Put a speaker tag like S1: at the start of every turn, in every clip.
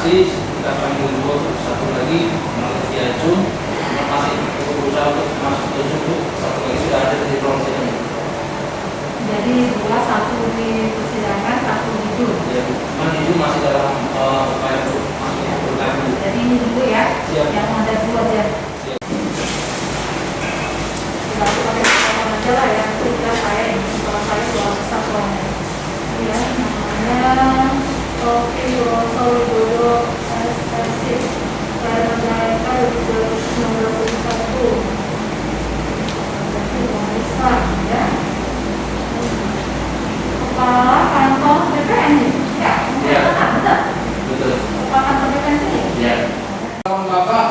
S1: saksi kita panggil dua, satu lagi Malaysia Jun masih berusaha untuk masuk ke Jun, satu lagi sudah ada di ruang sidang.
S2: Jadi dua, satu di persidangan, satu di Jun.
S1: Ya, cuman Jun masih dalam upaya untuk masuk ke persidangan.
S2: Jadi ini dulu ya,
S1: Siap.
S2: yang ada dua aja. Lalu pakai catatan aja lah ya, kita saya ini kalau saya soal besar soalnya. Ya, namanya Oki Woso Widodo SSC pada mereka 2021. Jadi besar ya. Kepala kantor BPN nih, ya?
S1: Ya.
S2: Benar.
S1: Betul.
S2: Kepala kantor BPN sini.
S1: Ya.
S3: Bapak,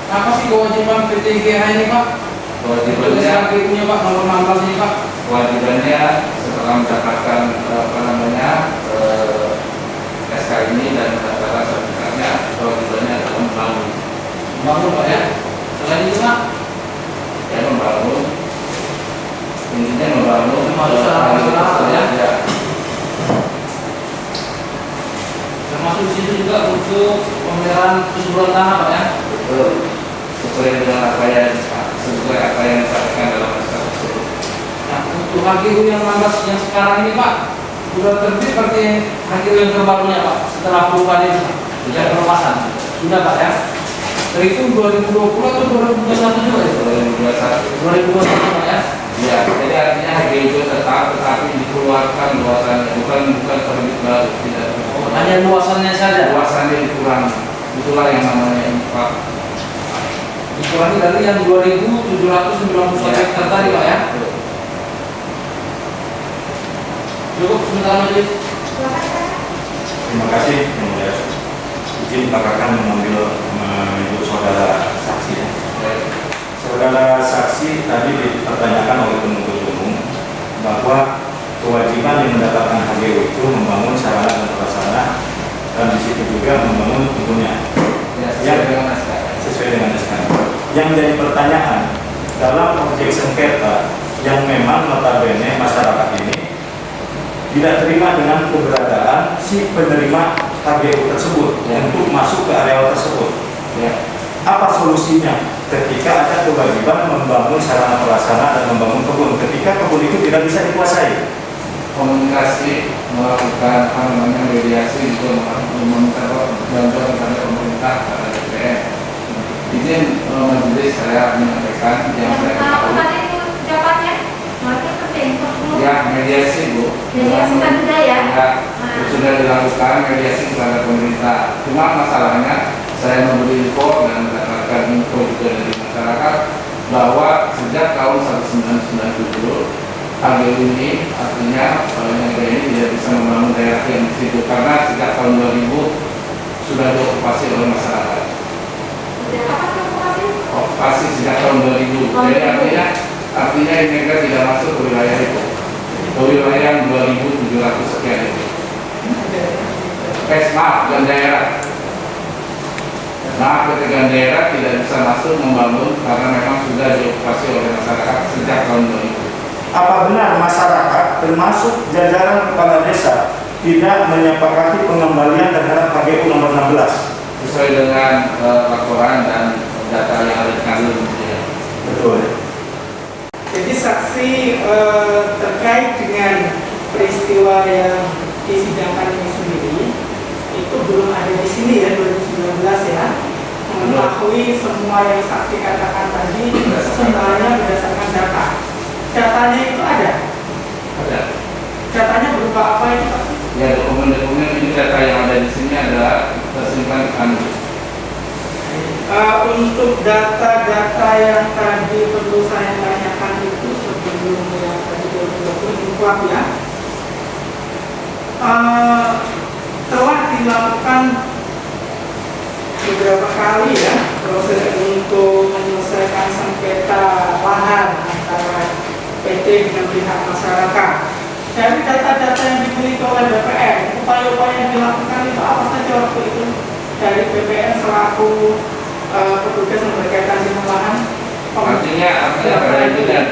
S3: apa sih kewajiban PT GH ini Pak?
S1: Kewajibannya
S3: punya Pak, nomor 16 ini Pak.
S1: kewajibannya setelah mendapatkan SK ini dan mendapatkan sertifikatnya, kewajibannya adalah membangun.
S3: Bangun Pak ya. Selain itu Pak,
S1: Ya, membangun. Intinya membangun.
S3: Termasuk sarana-sarana, ya.
S1: Ya.
S3: termasuk di situ juga untuk pemeliharaan kesuburan tanah Pak ya.
S1: Betul. Sesuai dengan apa yang disampaikan dalam naskah tersebut.
S3: Nah, untuk HGU yang 16 yang sekarang ini Pak, sudah terbit seperti HGU yang terbarunya Pak, setelah perubahan ini Pak, sudah perluasan. Sudah Pak ya. Terhitung 2020 atau 2021 juga ya?
S1: 2021.
S3: 2021 Pak ya.
S1: Ya, jadi artinya HGU itu tetap, tetapi dikeluarkan luasannya, bukan terbit baru, tidak.
S3: Oh, hanya luasannya saja.
S1: Luasannya dikurangi. Itulah yang namanya infak.
S3: Dikurangi dari yang 2.791
S1: Ya.
S3: hektar tadi Pak ya. Cukup sebentar majelis.
S4: Terima kasih, Yang Mulia. Izin Pak Kakak menyebut saudara saksi. Ya. Saudara saksi tadi dipertanyakan oleh penuntut umum bahwa kewajiban yang mendapatkan HGU itu membangun sarana dan prasarana dan di situ juga membangun tentunya
S1: Ya, sesuai dengan naskah.
S4: sesuai dengan SK. Yang menjadi pertanyaan dalam objek sengketa yang memang notabene masyarakat ini tidak terima dengan keberadaan si penerima HGU tersebut untuk masuk ke areal tersebut.
S1: Ya.
S4: Apa solusinya ketika ada kewajiban membangun sarana prasarana dan membangun kebun ketika kebun itu tidak bisa dikuasai?
S1: Komunikasi, melakukan mediasi, juga meminta bantuan kepada pemerintah, kepada DPR. Izin majelis saya menyampaikan yang saya
S2: Apa
S1: tahu.
S2: tadi itu jawabannya? Nanti penting, perlu.
S1: Ya, mediasi Bu.
S2: Mediasi kan sudah ya?
S1: Ya, sudah dilakukan mediasi kepada pemerintah. Cuma masalahnya saya memberi info dan mendapatkan info juga dari masyarakat bahwa sejak tahun 1997 HGU ini artinya negara ini tidak bisa membangun daerah yang di situ karena sejak tahun 2000 sudah diokupasi oleh masyarakat.
S2: Sejak kapan okupasi?
S1: Okupasi sejak tahun 2000. Jadi artinya negara tidak masuk ke wilayah itu. Ke wilayah yang 2.700 sekian itu. Maaf, dan daerah. Nah, ketika daerah tidak bisa masuk membangun karena memang sudah diokupasi oleh masyarakat sejak tahun 2000.
S4: Apa benar masyarakat termasuk jajaran kepala desa tidak menyepakati pengembalian terhadap HGU nomor 16?
S1: Sesuai dengan laporan dan data yang ada di kantor.
S4: Betul.
S5: Jadi saksi terkait dengan peristiwa yang disidangkan ini sendiri itu belum ada di sini ya 2019 ya. Mengetahui semua yang saksi katakan tadi semuanya berdasarkan data. Datanya itu ada.
S1: Ada.
S5: Datanya berupa apa itu Pak?
S1: Ya, dokumen-dokumen ini data yang ada di sini adalah tersimpan di kantor.
S5: Untuk data-data yang tadi perlu saya tanyakan itu sebelum yang tadi 2020 infak ya, telah dilakukan beberapa kali ya proses untuk menyelesaikan sengketa lahan antara PT dengan pihak masyarakat. Dari data-data yang dimiliki oleh BPN, upaya-upaya yang dilakukan itu apa saja waktu itu dari BPN selaku petugas yang berkaitan dengan lahan?
S1: Artinya pada itu dan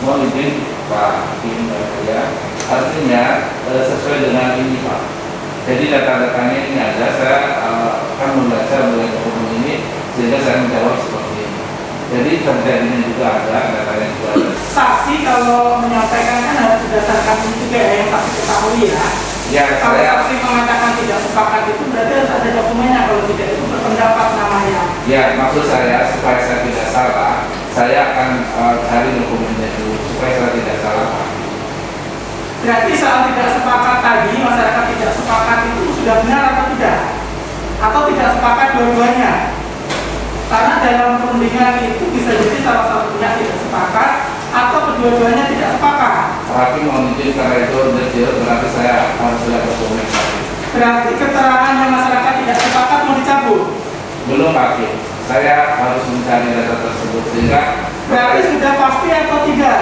S1: mohon izin Pak Hakim dan saya, artinya sesuai dengan ini Pak. Jadi data-datanya ini ada. Saya kan jadi terjadinya juga ada, datanya juga ada.
S5: Saksi kalau menyampaikan kan harus berdasarkan juga ya, yang saksi ketahui ya.
S1: Ya,
S5: Kalau
S1: saya,
S5: saksi mengatakan tidak sepakat itu berarti harus ada dokumennya, kalau tidak itu berpendapat namanya.
S1: ya maksud saya supaya saya tidak salah, saya akan cari dokumennya dulu supaya saya tidak salah.
S5: Berarti soal tidak sepakat tadi, masyarakat tidak sepakat itu sudah benar atau tidak? Atau tidak sepakat dua-duanya? Karena dalam perundingan itu bisa jadi salah satu pihak tidak sepakat atau kedua-duanya tidak sepakat.
S1: Hakim mohon izin karena itu detail, berarti saya harus lihat dokumentasi.
S5: Berarti keterangan yang masyarakat tidak sepakat mau dicabut.
S1: Belum hakim, saya harus mencari data tersebut sehingga
S5: Berarti sudah pasti atau tidak?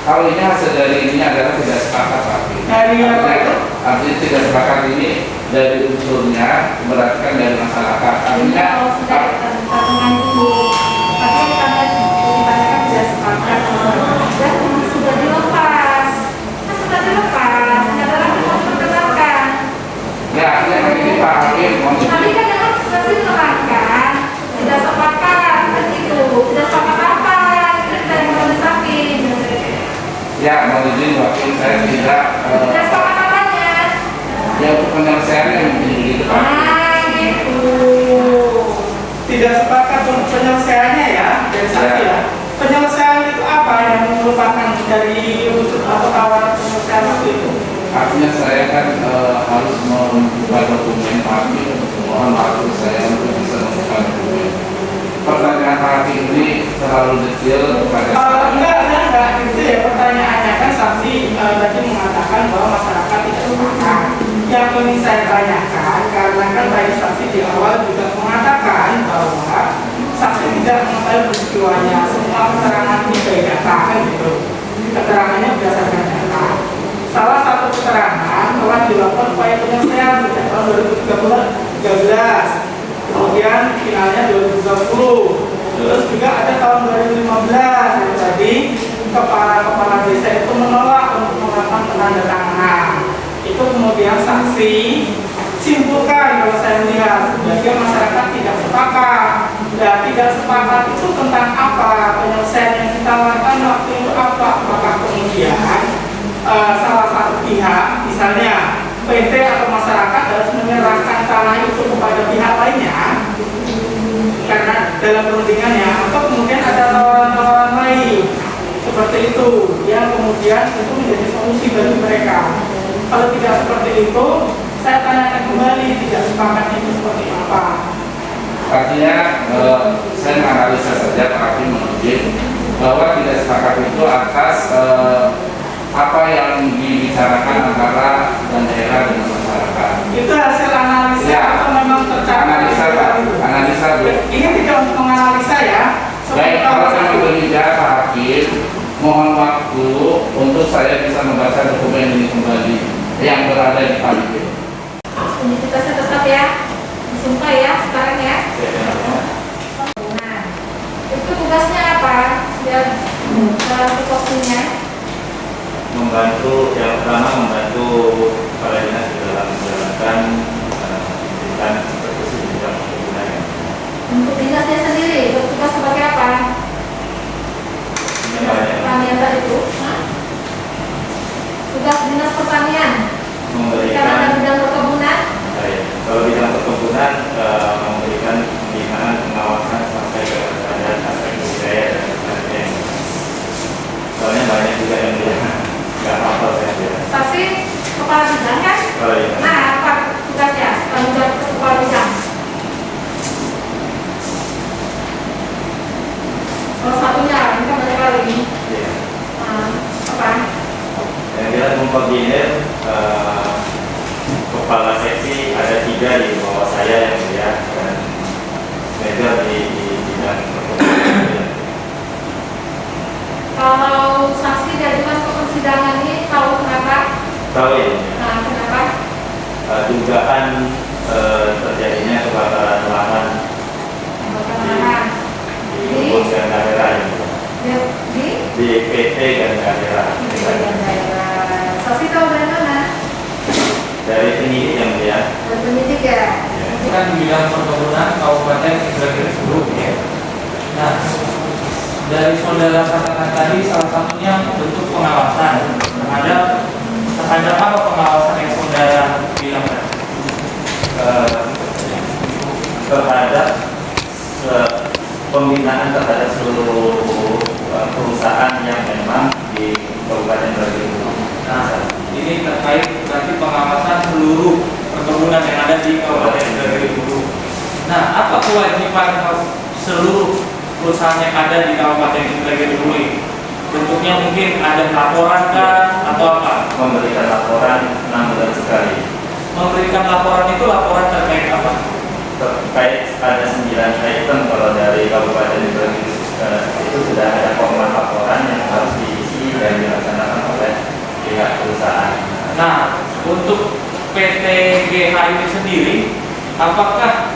S1: kalau ini hasil dari ini adalah tidak sepakat hakim.
S5: Dari apa itu?
S1: Artinya tidak sepakat ini dari unsurnya berarti kan dari masyarakat. Artinya
S2: Kalau sudah dengan ibu, tapi karena ditanyakan tidak sepakat, dan sudah dilepas, kan sudah dilepas, nggak ada lagi mau diperkenalkan.
S1: ya artinya kan ini Pak Hakim mohon izin.
S2: Tadi kan yang masih menerangkan tidak sepakat, kan itu tidak sepakat apa? Itu dari majelis hakim.
S1: Ya mohon izin hakim saya tidak
S2: Tidak sepakat apanya?
S1: ya untuk penyelesaiannya yang begitu Pak.
S2: Gitu.
S5: Tidak sepakat untuk penyelesaiannya ya, dari saksi ya. Penyelesaian itu apa yang merupakan dari unsur atau tawaran penyelesaian waktu itu?
S1: Artinya saya kan harus membuka dokumen hakim, mohon waktu saya untuk bisa membuka dokumen. Pertanyaan hakim ini terlalu detail kepada saya.
S5: Enggak, itu ya pertanyaannya kan saksi tadi mengatakan bahwa masyarakat tidak sepakat. Yang ingin saya tanyakan, karena kan tadi saksi di awal juga mengatakan bahwa saksi tidak mengetahui peristiwanya, semua keterangan dibedakan gitu. Keterangannya berdasarkan data. Salah satu keterangan telah dilakukan upaya penyelesaian sejak tahun 2013, kemudian finalnya 2020. Terus juga ada tahun 2015 yang tadi kepala desa itu menolak untuk melakukan penandatanganan. Itu kemudian saksi simpulkan kalau saya lihat sebagai masyarakat tidak sepakat. Dan tidak sepakat itu tentang apa, penyelesaian yang ditawarkan waktu itu apa? Apakah kemudian salah satu pihak, misalnya PT atau masyarakat harus menyerahkan tanah itu kepada pihak lainnya karena dalam perundingannya, atau kemudian ada tawaran-tawaran lain seperti itu yang kemudian itu menjadi solusi bagi mereka. Kalau tidak seperti itu, saya tanyakan kembali tidak sepakat itu seperti apa.
S1: Artinya saya menganalisa saja Pak Hakim menunjuk bahwa tidak sepakat itu atas apa yang dibicarakan antara daerah dengan masyarakat.
S5: Itu hasil analisa
S1: Ya.
S5: atau memang tercapai?
S1: Analisa Pak, analisa Bu.
S5: Ini tidak untuk menganalisa ya.
S1: Baik, kalau saya berbicara Pak Hakim, mohon waktu untuk saya bisa membaca dokumen ini kembali yang berada di Pak Hakim.
S2: Identitasnya tetap ya, disumpah ya sekarang ya. Nah, itu tugasnya apa? Dan dalam tupoksinya
S4: Membantu, yang pertama membantu kepala dinas dalam menjalankan pendidikan eksekusi di bidang perkebunan.
S2: untuk dinasnya sendiri bertugas sebagai apa? Pertanian tadi itu. Tugas dinas pertanian. Karena ada
S4: Memberikan
S2: bidang perkebunan.
S4: kalau bidang perkebunan memberikan pembinaan, pengawasan sampai ke aspek budaya dan sebagainya. Soalnya banyak juga yang dia nggak hafal saya kira.
S2: Saksi kepala bidang kan?
S4: Kalau ini
S2: Nah, apa tugasnya? Tanggung jawab kepala bidang. Salah satunya, ini kan banyak kali.
S4: ya.
S2: Apa?
S4: Yang jelas mengkoordinir kepala seksi ada 3 di bawah saya yang mulia dan major di bidang perkebunan.
S2: Kalau saksi diajukan ke persidangan ini, tahu kenapa?
S4: Tahu ya?
S2: Nah, kenapa?
S4: Dugaan terjadinya kebakaran lahan
S2: Bagaimana?
S4: di Kebun Ganda Merah ini. Di PT Ganda Merah.
S2: Di bagian daerah. Saksi tahu dari mana?
S4: Dari penyidik yang mulia.
S2: Dari penyidik ya.
S3: Kan di bidang perkebunan kabupaten kira-kira 10 ya. Nah, dari saudara katakan tadi salah satunya bentuk pengawasan terhadap apa pengawasan yang saudara bilang tadi?
S4: Terhadap pembinaan terhadap seluruh perusahaan yang memang di Kabupaten Indragiri.
S3: Nah, ini terkait berarti pengawasan seluruh perkebunan yang ada di Kabupaten Indragiri. Nah, apa kewajiban seluruh perusahaan yang ada di Kabupaten Indragiri? Bentuknya mungkin ada laporan kah atau apa?
S4: Memberikan laporan 6 bulan sekali.
S3: Memberikan laporan itu laporan terkait apa?
S4: Terkait ada 9 item kalau dari Kabupaten Indragiri itu sudah ada format laporan yang harus diisi dan dilaksanakan oleh pihak perusahaan.
S3: Nah, untuk PT GH ini sendiri, apakah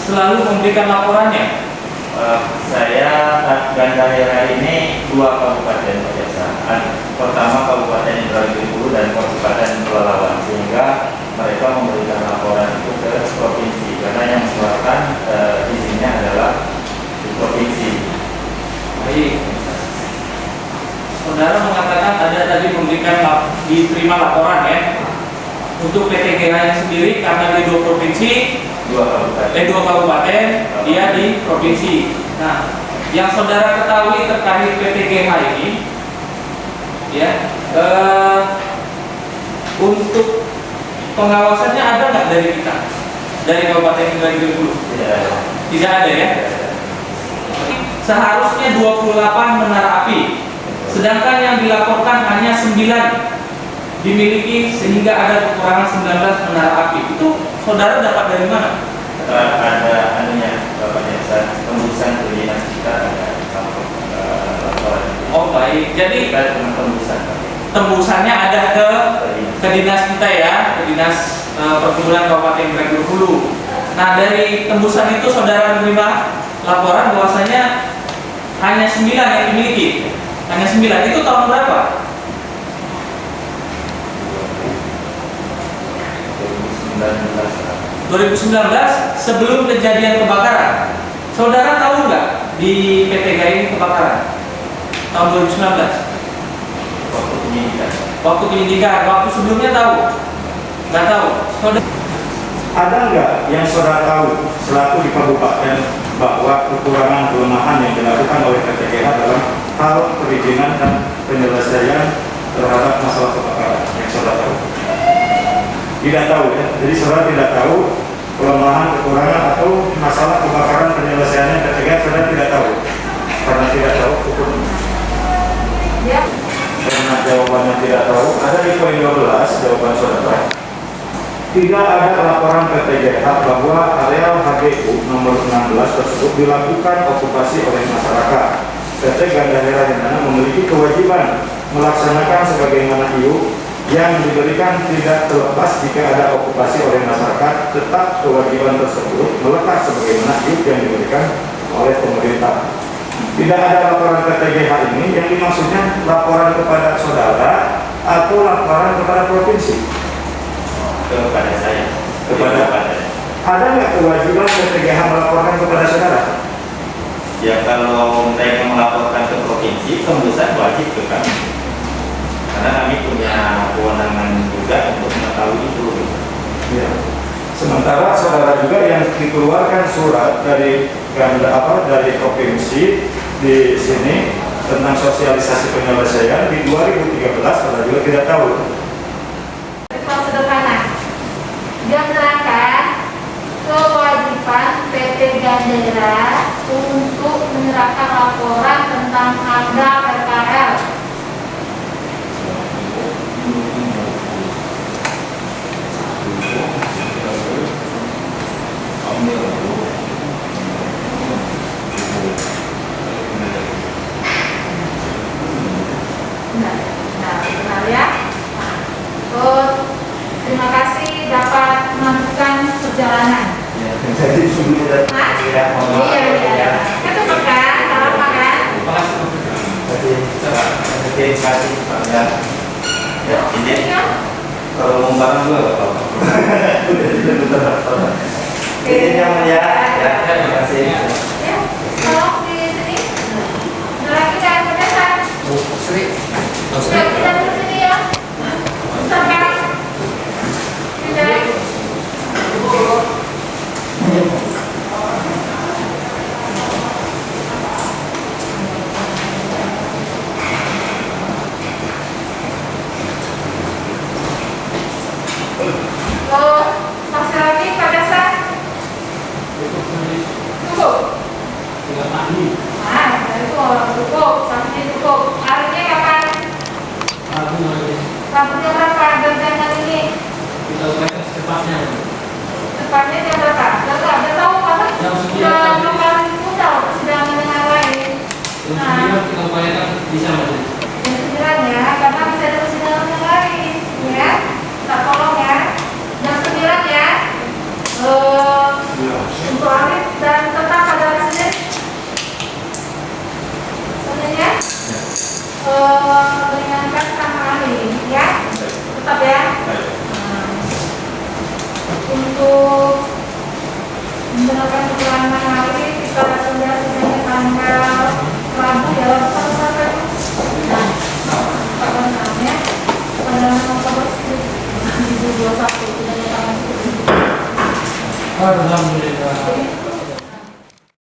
S3: selalu memberikan laporannya?
S4: Saya Gandahera ini 2 kabupaten kebiasaan. Pertama Kabupaten Indragiri Hulu dan Kabupaten Pelalawan, sehingga mereka memberikan laporan itu ke provinsi karena yang mengeluarkan izinnya adalah di provinsi.
S3: Baik. Saudara mengatakan ada tadi diterima laporan ya. Untuk PT GH yang sendiri karena di 2 provinsi, 2 kabupaten, dia di provinsi. Nah, yang saudara ketahui terkait PT GH ini, ya, untuk pengawasannya ada nggak dari kita, dari Kabupaten Indragiri Hulu? Tidak ada ya. Seharusnya 28 menara api, sedangkan yang dilaporkan hanya 9 dimiliki, sehingga ada kekurangan 19 menara api. Itu saudara dapat dari mana?
S4: Ada anunya Bapak Desa, tembusan ke dinas kita ada laporan.
S3: Oh baik, jadi
S4: Kita cuma tembusan.
S3: tembusannya ada ke dinas kita ya, ke dinas perkebunan Kabupaten Indragiri Hulu. Nah, dari tembusan itu saudara menerima laporan bahwasanya hanya 9 yang dimiliki. Hanya 9. Itu tahun berapa? 2019, sebelum kejadian kebakaran. Saudara tahu nggak di PT GH ini kebakaran? Tahun 2019. Waktu penyidikan, waktu sebelumnya tahu? Nggak tahu.
S4: Ada nggak yang saudara tahu selaku di kabupaten bahwa kekurangan kelemahan yang dilakukan oleh PT GH dalam hal perizinan dan penyelesaian terhadap masalah kebakaran yang saudara tahu? Tidak tahu ya, jadi saudara tidak tahu kelemahan, kekurangan atau masalah kebakaran penyelesaiannya PT GH, saudara tidak tahu karena tidak tahu hukumnya.
S2: Ya.
S4: Karena jawabannya tidak tahu, ada di poin 12 jawaban saudara. Tidak ada laporan PT GH bahwa areal HGU nomor 16 tersebut dilakukan okupasi oleh masyarakat. PT Gandahera Hendana memiliki kewajiban melaksanakan sebagaimana IU yang diberikan tidak terlepas jika ada okupasi oleh masyarakat. Tetap kewajiban tersebut melekat sebagaimana IU yang diberikan oleh pemerintah. Tidak ada laporan PT GH ini yang dimaksudnya laporan kepada saudara atau laporan kepada provinsi. Kepada saya. Kepada ada nggak kewajiban PT GH melaporkan kepada saudara? Ya kalau mereka melaporkan ke provinsi, tembusan wajib ke kami. Karena kami punya kewenangan juga untuk mengetahui itu. Ya. Sementara saudara juga yang dikeluarkan surat dari dari provinsi di sini tentang sosialisasi penyelesaian di 2013 saudara juga tidak tahu.
S2: Sederhana, dia menerangkan kewajiban PT Gandahera untuk menyerahkan laporan tentang harga PKL. Benar ya. Terima kasih dapat melanjutkan perjalanan.
S4: Jadi sebelumnya tidak mau.
S2: Iya. Ketemu kan? Salah kan?
S4: Terima kasih Pak. Ya, ini kalau mau barang juga nggak apa-apa. Ini yang ya, terima kasih.
S2: Ya, tolong di sini. Sudah kita ke sini ya. Sampai. Tidak. Oh, masih lagi pada saat cukup. Nah, itu orang cukup, saksi cukup. Harinya kapan? Rambutnya berapa? Ganjangan ini?
S3: Kita upayakan secepatnya.
S2: Cepatnya jam berapa? Udah tahu kan?
S3: Jam 9
S2: Udah
S3: tadi.
S2: kemarin udah sedang dengan lain.
S3: Yang 9 kita upayakan bisa Mas.
S2: Jam 9 ya, karena bisa ada persidangan yang lain, ya. Tak tolong ya. Jam 9 ya. Untuk Arif dan tetap pada hari Senin. Senin ya. Meringankan sama Arif, ya. Tetap ya. Untuk menggunakan keterangan Arif kita sudah sidangnya tanggal Rabu ya, sampai namanya pada Oktober 2021 sidangnya tanggal 10.
S3: Alhamdulillah.